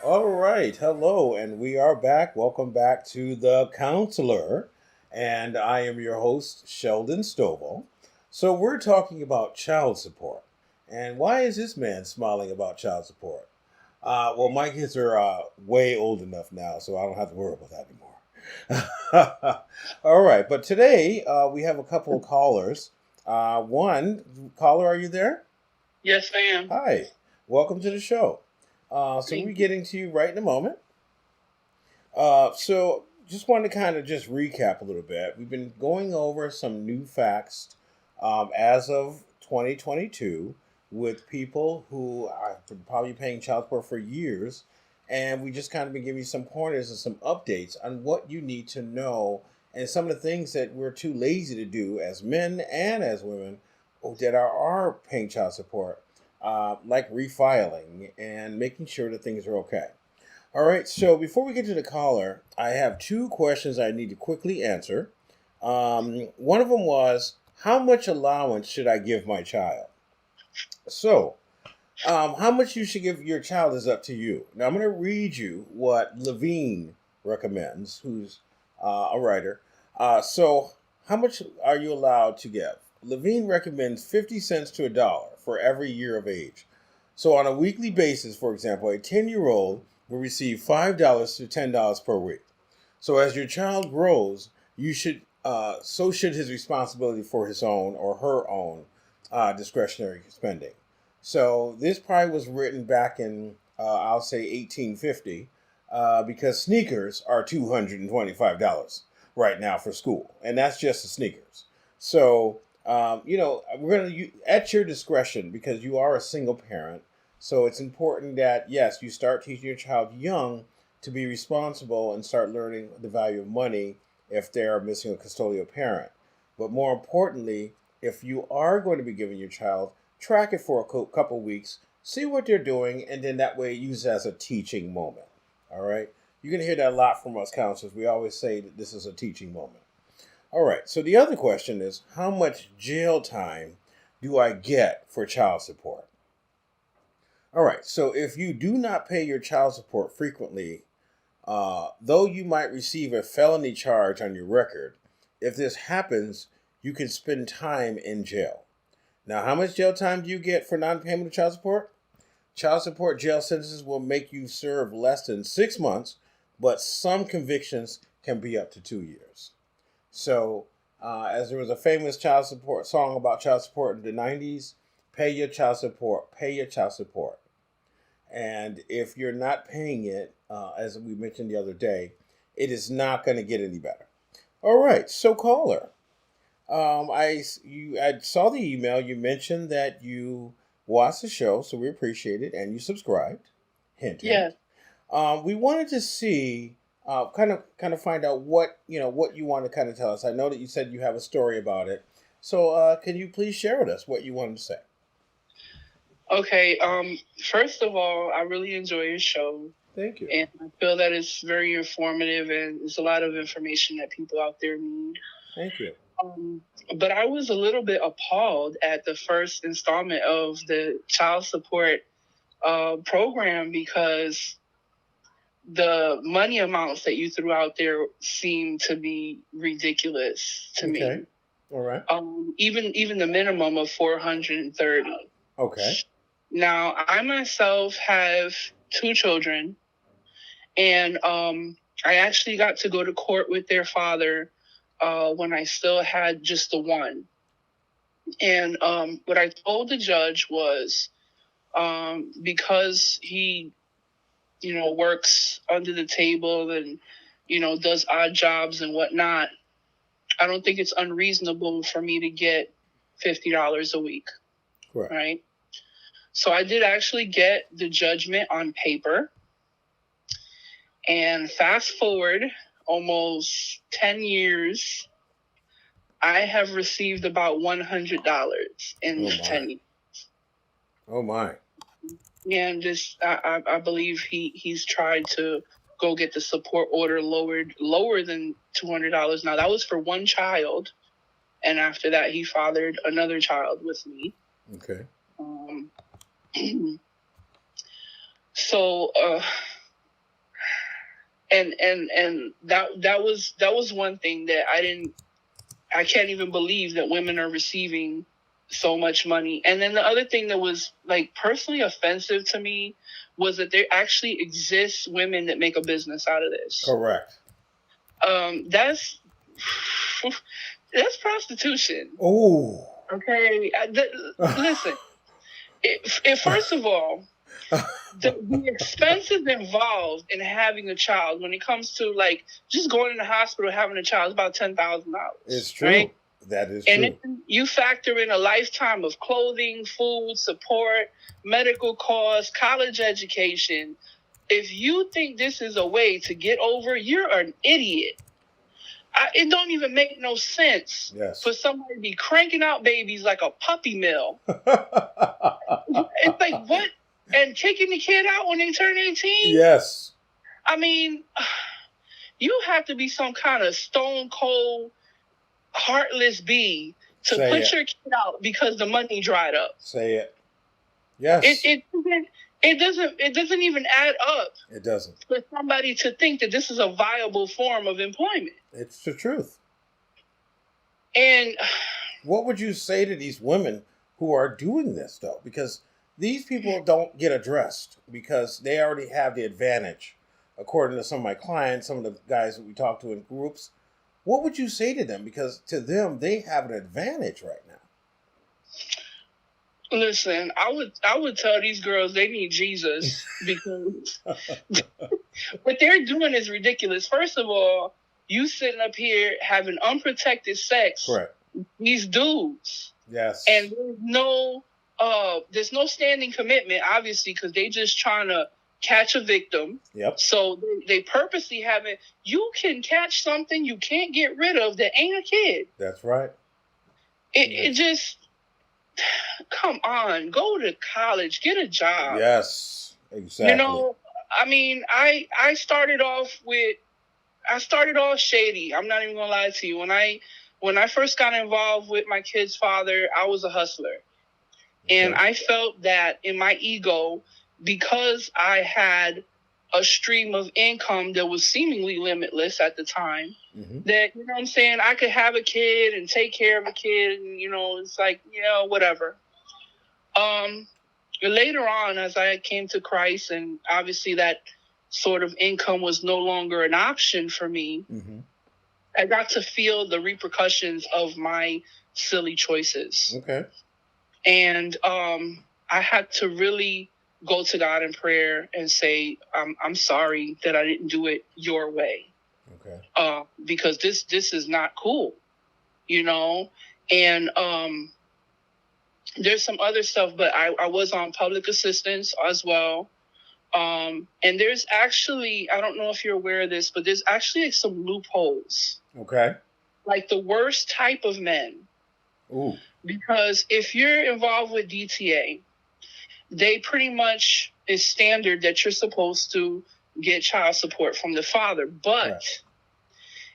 All right, hello, and we are back. Welcome back to The Counselor, and I am your host, Sheldon Stovall. So, we're talking about child support. And why is this man smiling about child support? Well, my kids are way old enough now, so I don't have to worry about that anymore. All right, but today we have a couple of callers. One caller, are you there? Yes, I am. Hi, welcome to the show. So we'll be Thank you. getting to you right in a moment. So just wanted to kind of just recap a little bit. We've been going over some new facts as of 2022 with people who have been probably paying child support for years. And we just kind of been giving you some pointers and some updates on what you need to know and some of the things that we're too lazy to do as men and as women that are paying child support, like refiling and making sure that things are okay. All right, so before we get to the caller, I have two questions I need to quickly answer. One of them was, how much allowance should I give my child? So, how much you should give your child is up to you. Now, I'm going to read you what Levine recommends, who's a writer. So, how much are you allowed to give? Levine recommends 50 cents to a dollar for every year of age. So, on a weekly basis, for example, a 10-year-old will receive $5 to $10 per week. So, as your child grows, you should so should his responsibility for his own or her own discretionary spending. So this probably was written back in I'll say 1850 because sneakers are $225 right now for school, and that's just the sneakers. So we're gonna at your discretion because you are a single parent. So it's important that yes, you start teaching your child young to be responsible and start learning the value of money if they are missing a custodial parent. But more importantly, if you are going to be giving your child, track it for a couple weeks, see what they're doing, and then that way use it as a teaching moment. All right? You're going to hear that a lot from us counselors. We always say that this is a teaching moment. All right, so the other question is, how much jail time do I get for child support? All right, so if you do not pay your child support frequently, though you might receive a felony charge on your record, if this happens, you can spend time in jail. Now, how much jail time do you get for non payment of child support? Child support jail sentences will make you serve less than 6 months, but some convictions can be up to 2 years. So, as there was a famous child support song about child support in the 90s, pay your child support, pay your child support. And if you're not paying it, as we mentioned the other day, it is not going to get any better. All right, so caller, I saw the email. You mentioned that you watched the show, so we appreciate it, and you subscribed. Hint, Yes. hint. We wanted to see, kind of find out what you want to kind of tell us. I know that you said you have a story about it, so can you please share with us what you wanted to say? Okay. First of all, I really enjoy your show, Thank you. and I feel that it's very informative and there's a lot of information that people out there need. Thank you. Um, but I was a little bit appalled at the first installment of the child support program because the money amounts that you threw out there seem to be ridiculous to Okay. me. All right. Even the minimum of 430. Okay. Now, I myself have two children, and I actually got to go to court with their father when I still had just the one. And what I told the judge was because he, works under the table and, does odd jobs and whatnot, I don't think it's unreasonable for me to get $50 a week, Correct. right? So I did actually get the judgment on paper. And fast forward almost 10 years, I have received about $100 in Oh 10 my. years. Oh my. And just, I believe he's tried to go get the support order lower than $200. Now, that was for one child. And after that, he fathered another child with me. Okay. Um, so And that was one thing that I can't even believe that women are receiving so much money. And then the other thing that was like personally offensive to me was that there actually exists women that make a business out of this. Correct. That's prostitution. Oh. Okay. Listen, first of all, the expenses involved in having a child, when it comes to like just going in the hospital having a child, is about $10,000. It's true. Right? That is and true. And you factor in a lifetime of clothing, food, support, medical costs, college education. If you think this is a way to get over, you're an idiot. It don't even make no sense for somebody to be cranking out babies like a puppy mill. It's like, what? And kicking the kid out when they turn 18? Yes. I mean, you have to be some kind of stone cold, heartless bee to put your kid out because the money dried up. Say it. Yes. It doesn't even add up. It doesn't. For somebody to think that this is a viable form of employment. It's the truth. And what would you say to these women who are doing this, though? Because these people don't get addressed because they already have the advantage. According to some of my clients, some of the guys that we talk to in groups, what would you say to them? Because to them, they have an advantage right now. Listen, I would tell these girls they need Jesus because what they're doing is ridiculous. First of all, you sitting up here having unprotected sex. Correct. With these dudes. Yes. And there's no standing commitment, obviously, because they just trying to catch a victim. Yep. So they purposely haven't. You can catch something you can't get rid of that ain't a kid. That's right. It just. Come on, go to college, get a job. Yes, exactly. You know, I mean, I started off shady. I'm not even gonna lie to you. When I first got involved with my kid's father, I was a hustler. Okay. And I felt that in my ego, because I had a stream of income that was seemingly limitless at the time, that, you know what I'm saying, I could have a kid and take care of a kid, and, you know, it's like, you know, whatever. Later on, as I came to Christ, and obviously that sort of income was no longer an option for me, I got to feel the repercussions of my silly choices. Okay. And I had to really go to God in prayer and say, I'm sorry that I didn't do it your way. Okay. Because this is not cool, you know? And there's some other stuff, but I was on public assistance as well. And there's actually, I don't know if you're aware of this, but there's actually some loopholes. Okay. Like the worst type of men. Ooh. Because if you're involved with DTA, they pretty much is standard that you're supposed to get child support from the father. But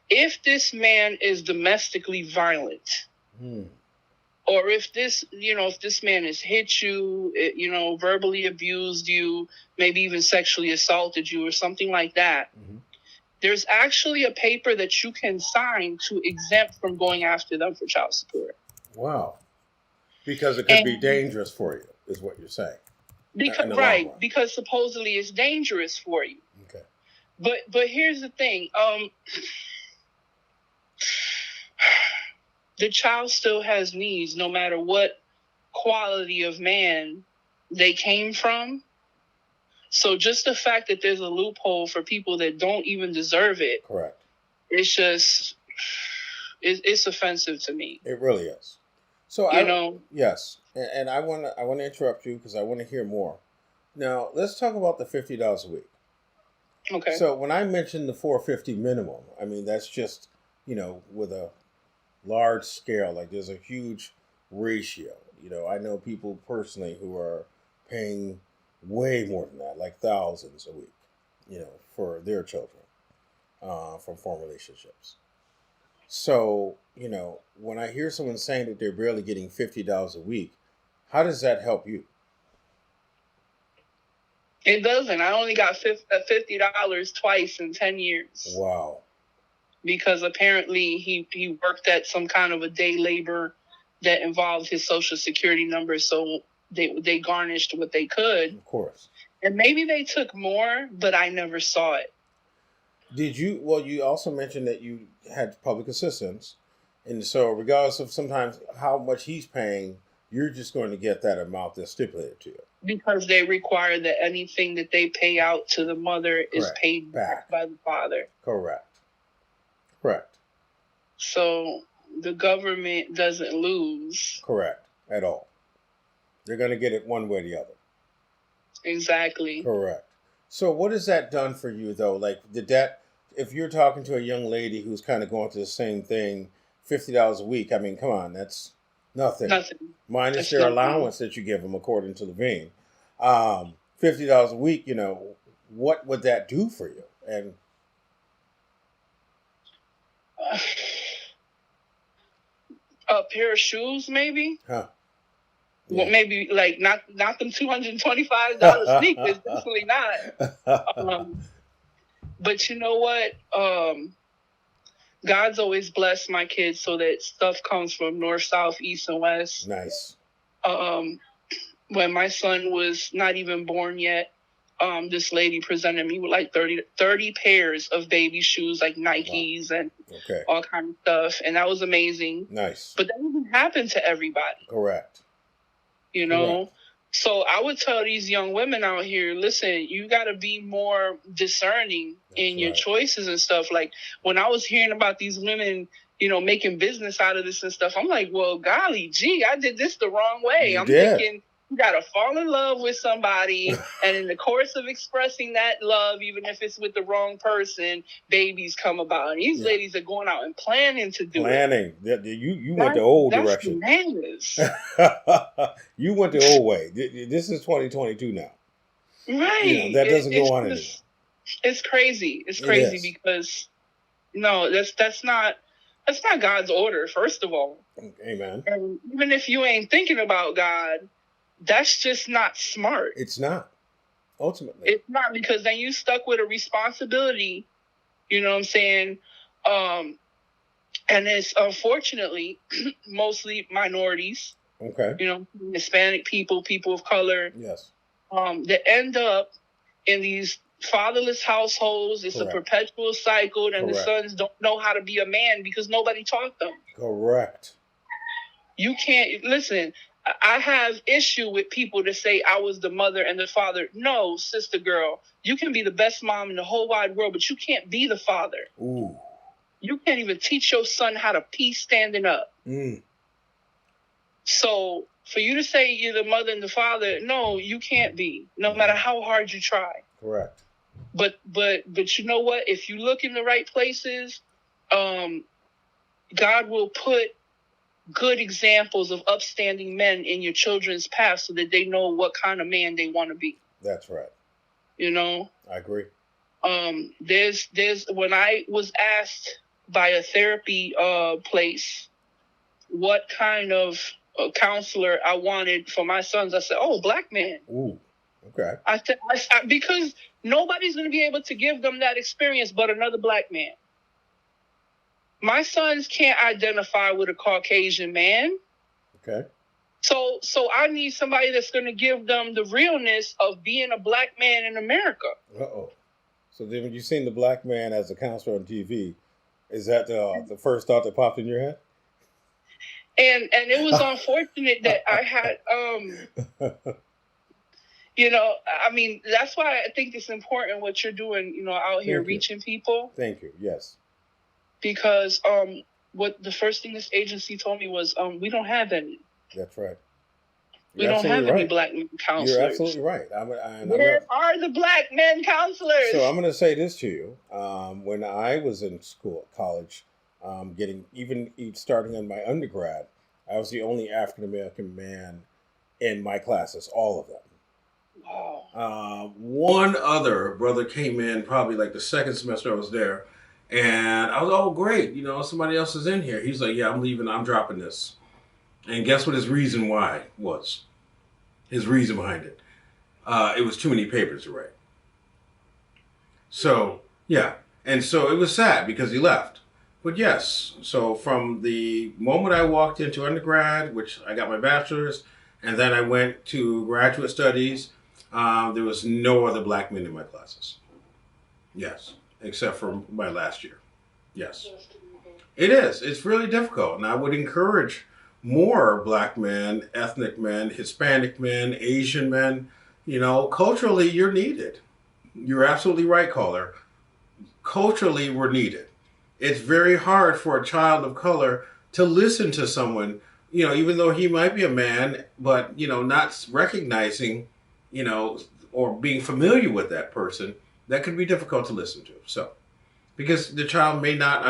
if this man is domestically violent, or if this man has hit you, you know, verbally abused you, maybe even sexually assaulted you or something like that, there's actually a paper that you can sign to exempt from going after them for child support. Wow. Because it could be dangerous for you, is what you're saying. Because supposedly it's dangerous for you. Okay. But here's the thing. The child still has needs no matter what quality of man they came from. So just the fact that there's a loophole for people that don't even deserve it. Correct. It's just, it's offensive to me. It really is. So yes. And I want to interrupt you because I want to hear more. Now, let's talk about the $50 a week. Okay. So when I mentioned the $450 minimum, I mean, that's just, you know, with a large scale, like there's a huge ratio. You know, I know people personally who are paying way more than that, like thousands a week, you know, for their children from former relationships. So, you know, when I hear someone saying that they're barely getting $50 a week, how does that help you? It doesn't. I only got $50 twice in 10 years. Wow. Because apparently he worked at some kind of a day labor that involved his social security number, so they garnished what they could. Of course. And maybe they took more, but I never saw it. Did you? Well, you also mentioned that you had public assistance, and so regardless of sometimes how much he's paying, you're just going to get that amount that's stipulated to you. Because they require that anything that they pay out to the mother is paid back by the father. Correct. So the government doesn't lose. Correct. At all. They're going to get it one way or the other. Exactly. Correct. So what has that done for you, though? Like, did that, if you're talking to a young lady who's kind of going through the same thing, $50 a week, I mean, come on, that's nothing. Minus their allowance that you give them according to Levine. $50 a week, what would that do for you? And a pair of shoes, maybe. Huh. Yeah. Well, maybe like not them $225 sneakers, definitely not. But you know what? God's always blessed my kids so that stuff comes from north, south, east, and west. Nice. When my son was not even born yet, this lady presented me with like 30 pairs of baby shoes, like Nikes and all kind of stuff. And that was amazing. Nice. But that doesn't happen to everybody. Correct. Correct. So I would tell these young women out here, listen, you got to be more discerning in your choices and stuff. Like when I was hearing about these women, making business out of this and stuff, I'm like, well, golly gee, I did this the wrong way. I'm thinking, you got to fall in love with somebody. And in the course of expressing that love, even if it's with the wrong person, babies come about. And these ladies are going out and planning to do it. You went the old direction. Bananas. You went the old way. This is 2022 now. Right. That doesn't go on anymore. It's crazy. It's crazy because, no, that's not God's order, first of all. Amen. And even if you ain't thinking about God, that's just not smart. It's not. Ultimately. It's not, because then you stuck with a responsibility, you know what I'm saying? And it's unfortunately mostly minorities. Okay. Hispanic people of color. Yes. That end up in these fatherless households. It's a perpetual cycle, and the sons don't know how to be a man because nobody taught them. Correct. You can't listen. I have issue with people that say I was the mother and the father. No, sister girl, you can be the best mom in the whole wide world, but you can't be the father. Ooh. You can't even teach your son how to pee standing up. So for you to say you're the mother and the father, no, you can't be, no matter how hard you try. Correct. But you know what? If you look in the right places, God will put good examples of upstanding men in your children's path so that they know what kind of man they want to be. That's right. I agree. There's when I was asked by a therapy place what kind of counselor I wanted for my sons, I said, black man. Ooh, okay. I said, because nobody's going to be able to give them that experience but another black man. My sons can't identify with a Caucasian man. Okay. So I need somebody that's going to give them the realness of being a black man in America. Uh-oh. So then when you seen the black man as a counselor on TV, is that the first thought that popped in your head? And it was unfortunate that I had, I mean, that's why I think it's important what you're doing, out here reaching people. Thank you. Yes. Because what the first thing this agency told me was, we don't have any. That's right. We don't have any black men counselors. You're absolutely right. Where are the black men counselors? So I'm going to say this to you. When I was in college, starting in my undergrad, I was the only African-American man in my classes, all of them. Wow. One other brother came in probably like the second semester I was there. And I was, oh, great. Somebody else is in here. He's like, yeah, I'm leaving. I'm dropping this. And guess what his reason why was? His reason behind it. It was too many papers to write. So, yeah. And so it was sad because he left. But yes, so from the moment I walked into undergrad, which I got my bachelor's, and then I went to graduate studies, there was no other black men in my classes. Yes, except for my last year. Yes. It is. It's really difficult. And I would encourage more black men, ethnic men, Hispanic men, Asian men. You know, culturally, you're needed. You're absolutely right, caller. Culturally, we're needed. It's very hard for a child of color to listen to someone, you know, even though he might be a man, but, you know, not recognizing, you know, or being familiar with that person. That could be difficult to listen to. So, because the child may not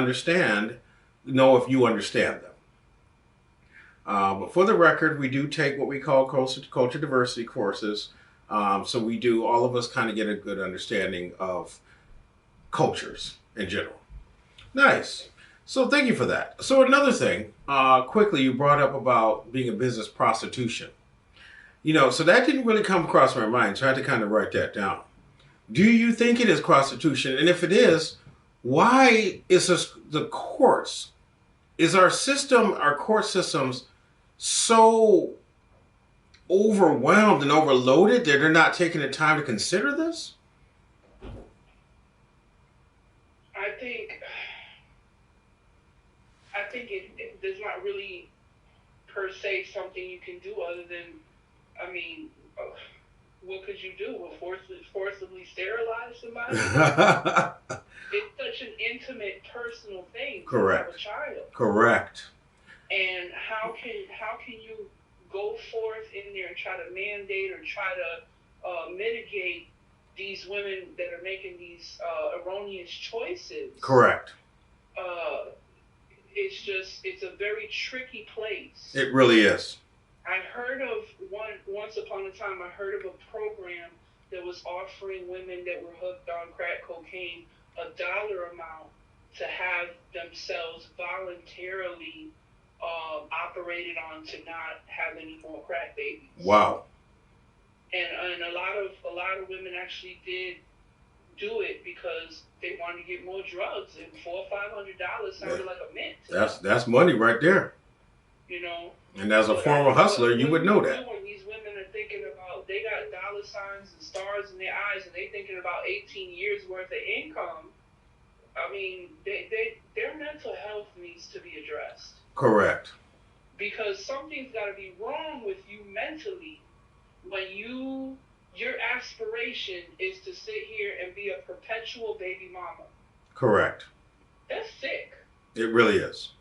know if you understand them. But for the record, we do take what we call culture diversity courses. So we do, all of us kind of get a good understanding of cultures in general. Nice. So thank you for that. So another thing, quickly, you brought up about being a business prostitution. You know, so that didn't really come across my mind, so I had to kind of write that down. Do you think it is prostitution? And if it is, why is the courts, is our court systems so overwhelmed and overloaded that they're not taking the time to consider this? I think there's not really per se something you can do other than, I mean, what could you do? Forcibly sterilize somebody? It's such an intimate, personal thing. Correct. To have a child. Correct. And how can you go forth in there and try to mandate or try to mitigate these women that are making these erroneous choices? Correct. It's a very tricky place. It really is. I heard of once upon a time, I heard of a program that was offering women that were hooked on crack cocaine a dollar amount to have themselves voluntarily operated on to not have any more crack babies. Wow. And a lot of women actually did do it because they wanted to get more drugs, and $400 or $500 sounded like a mint. That's money right there. You know. And as a former hustler, you would know that. When these women are thinking about, they got dollar signs and stars in their eyes, and they thinking about 18 years worth of income. I mean, their mental health needs to be addressed. Correct. Because something's got to be wrong with you mentally when your aspiration is to sit here and be a perpetual baby mama. Correct. That's sick. It really is.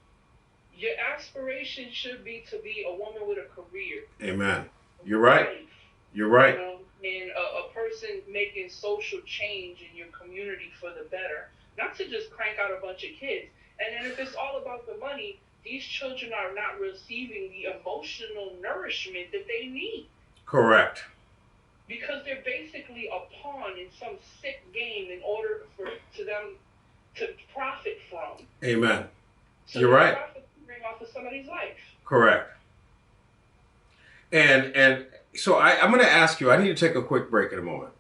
Your aspiration should be to be a woman with a career. Amen. You're right. Life. You're right. You know, and a person making social change in your community for the better. Not to just crank out a bunch of kids. And then if it's all about the money, these children are not receiving the emotional nourishment that they need. Correct. Because they're basically a pawn in some sick game in order to them to profit from. Amen. So you're right. Bring off of somebody's life. Correct. And so I'm going to ask you, I need to take a quick break in a moment.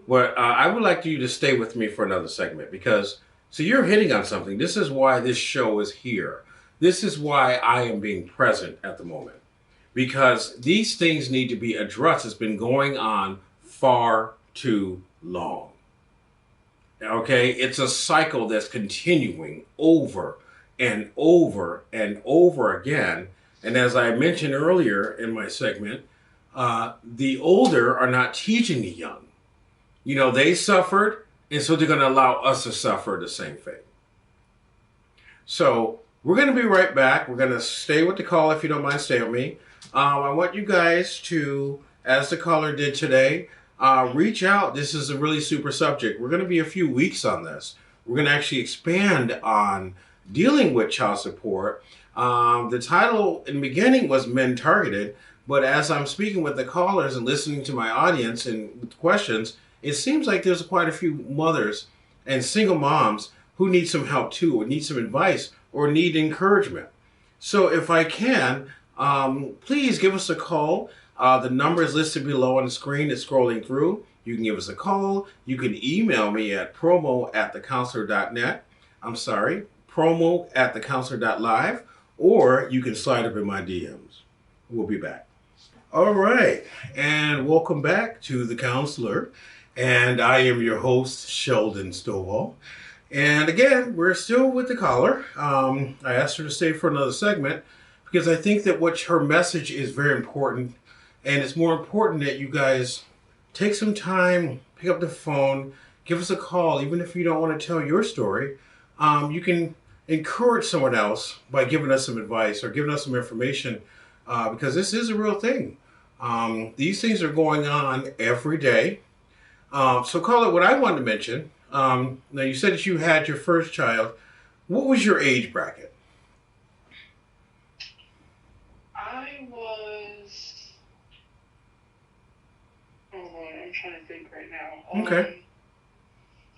But I would like you to stay with me for another segment because, so you're hitting on something. This is why this show is here. This is why I am being present at the moment. Because these things need to be addressed. It's been going on far too long. Okay? It's a cycle that's continuing over and over and over again. And as I mentioned earlier in my segment, the older are not teaching the young. You know, they suffered, and so they're going to allow us to suffer the same fate. So we're going to be right back. We're going to stay with the call if you don't mind staying with me. I want you guys to, as the caller did today, reach out. This is a really super subject. We're going to be a few weeks on this. We're going to actually expand on dealing with child support. The title in the beginning was Men Targeted, but as I'm speaking with the callers and listening to my audience and with questions, it seems like there's quite a few mothers and single moms who need some help too, or need some advice, or need encouragement. So if I can, please give us a call. The number is listed below on the screen. It's scrolling through. You can give us a call. You can email me at promo@thecounselor.net. I'm sorry, promo@thecounselor.live. Or you can slide up in my DMs. We'll be back. All right. And welcome back to The Counselor. And I am your host, Sheldon Stovall. And again, we're still with the caller. I asked her to stay for another segment because I think that what her message is very important. And it's more important that you guys take some time, pick up the phone, give us a call, even if you don't want to tell your story. You can encourage someone else by giving us some advice or giving us some information because this is a real thing. These things are going on every day. So, caller, what I wanted to mention, now you said that you had your first child. What was your age bracket? I was. Oh, I'm trying to think right now. Okay.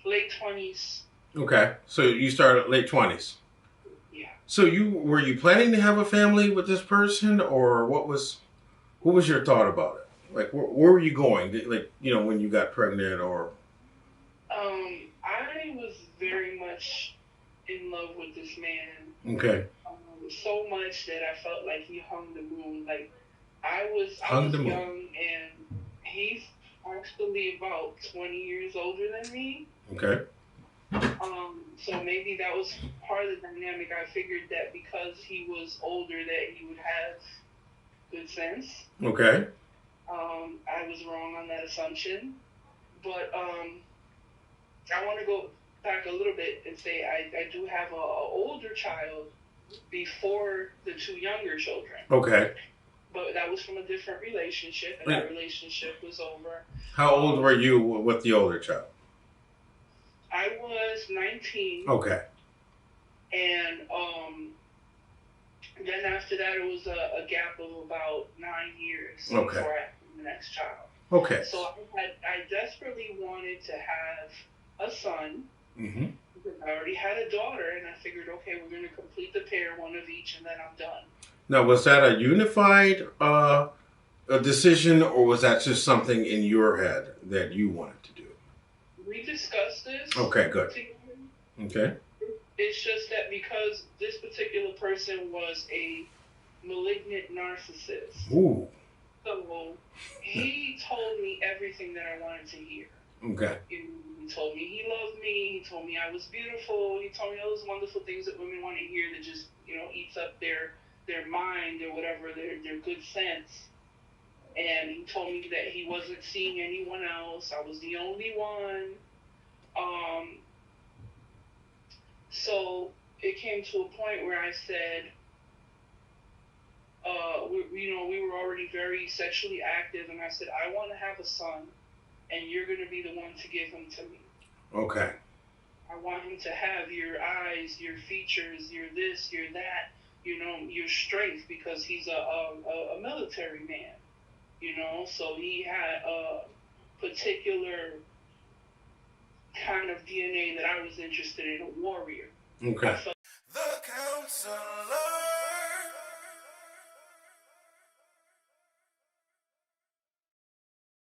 Late 20s. Okay, so you started late 20s. Yeah. So were you planning to have a family with this person, or what was your thought about it? Like, where were you going? Like, when you got pregnant, or? I was very much in love with this man. Okay. So much that I felt like he hung the moon. Like, I was young, and he's actually about 20 years older than me. Okay. So maybe that was part of the dynamic. I figured that because he was older that he would have good sense. Okay. I was wrong on that assumption. But I want to go back a little bit and say I do have an older child before the two younger children. Okay. But that was from a different relationship, and that relationship was over. How old were you with the older child? I was 19. Okay. And then after that, it was a gap of about 9 years before I had the next child. Okay. So I desperately wanted to have a son. Mm-hmm. Because I already had a daughter, and I figured, okay, we're going to complete the pair, one of each, and then I'm done. Now, was that a unified a decision, or was that just something in your head that you wanted to do? We discussed this. Okay, good. Okay. It's just that because this particular person was a malignant narcissist. Ooh. So he told me everything that I wanted to hear. Okay. He told me he loved me. He told me I was beautiful. He told me all those wonderful things that women want to hear that just, eats up their mind or whatever, their good sense. And he told me that he wasn't seeing anyone else. I was the only one. So it came to a point where I said, we were already very sexually active, and I said, I want to have a son, and you're going to be the one to give him to me. Okay. I want him to have your eyes, your features, your this, your that, your strength, because he's a military man, so he had a particular kind of DNA that I was interested in, a warrior. Okay. The Counselor.